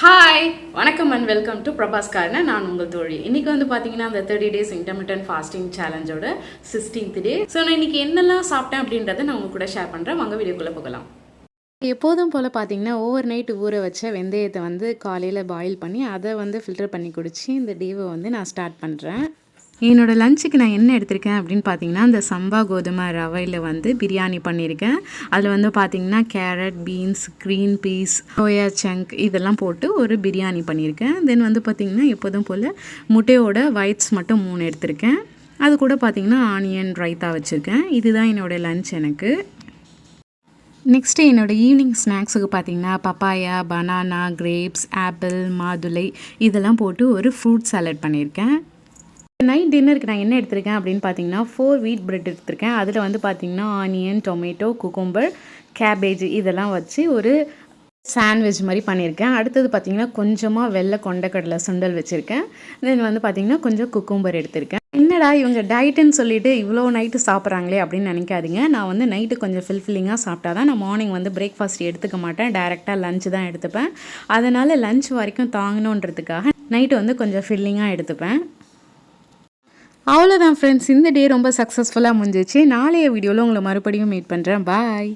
Hi வணக்கம் and welcome to Prabhas corner. நான் உங்கள் தோழி. இன்னைக்கு வந்து பார்த்தீங்கன்னா அந்த 30 days இன்டர்மிட்டன்ட் ஃபாஸ்டிங் சேலஞ்சோட 16th டே. ஸோ நான் இன்னைக்கு என்னெல்லாம் சாப்பிட்டேன் அப்படின்றத நான் உங்க கூட ஷேர் பண்ணுறேன். வாங்க வீடியோக்குள்ளே போகலாம். எப்போதும் போல் பார்த்தீங்கன்னா ஓவர் நைட் ஊற வச்ச வெந்தயத்தை வந்து காலையில் பாயில் பண்ணி அதை வந்து ஃபில்டர் பண்ணி குடிச்சு இந்த டேவை வந்து நான் ஸ்டார்ட் பண்ணுறேன். என்னோடய லஞ்சுக்கு நான் என்ன எடுத்திருக்கேன் அப்படின்னு பார்த்தீங்கன்னா இந்த சம்பா கோதுமை ரவையில் வந்து பிரியாணி பண்ணியிருக்கேன். அதில் வந்து பார்த்திங்கன்னா carrot, beans, green peas, soya chunk இதெல்லாம் போட்டு ஒரு பிரியாணி பண்ணியிருக்கேன். தென் வந்து பார்த்திங்கன்னா எப்போதும் போல் முட்டையோட ஒயிட்ஸ் மட்டும் 3 எடுத்திருக்கேன். அது கூட பார்த்திங்கன்னா ஆனியன் ரைத்தா வச்சுருக்கேன். இதுதான் என்னோடய லஞ்ச் எனக்கு. நெக்ஸ்ட்டு என்னோடய ஈவினிங் ஸ்நாக்ஸுக்கு பார்த்திங்கன்னா பப்பாயா, பனானா, கிரேப்ஸ், ஆப்பிள், மாதுளை இதெல்லாம் போட்டு ஒரு ஃப்ரூட் சாலட் பண்ணியிருக்கேன். நைட் டின்னருக்கு நான் என்ன எடுத்திருக்கேன் அப்படின்னு பார்த்தீங்கன்னா 4 வீட் பிரெட் எடுத்திருக்கேன். அதில் வந்து பார்த்திங்கன்னா ஆனியன், டொமேட்டோ, குக்கும்பர், கேபேஜ் இதெல்லாம் வச்சு ஒரு சாண்ட்விச் மாதிரி பண்ணியிருக்கேன். அடுத்தது பார்த்திங்கன்னா கொஞ்சமாக வெள்ளை கொண்டக்கடலை சுண்டல் வச்சுருக்கேன். தென் வந்து பார்த்திங்கன்னா கொஞ்சம் குக்கும்பர் எடுத்திருக்கேன். என்னடா இவங்க டயட்டுன்னு சொல்லிட்டு இவ்வளோ நைட்டு சாப்பிட்றாங்களே அப்படின்னு நினைக்காதீங்க. நான் வந்து நைட்டு கொஞ்சம் ஃபில்ஃபில்லிங்காக சாப்பிட்டா தான் நான் மார்னிங் வந்து பிரேக்ஃபாஸ்ட் எடுத்துக்க மாட்டேன். டைரெக்டாக லஞ்சு தான் எடுத்துப்பேன். அதனால் லஞ்ச் வரைக்கும் தாங்கணுன்றதுக்காக நைட்டு வந்து கொஞ்சம் ஃபில்லிங்காக எடுத்துப்பேன். அவ்வளோதான் ஃப்ரெண்ட்ஸ், இந்த டே ரொம்ப சக்ஸஸ்ஃபுல்லாக முடிஞ்சிச்சு. நாளைய வீடியோவில் உங்களை மறுபடியும் மீட் பண்ணுறேன். பாய்.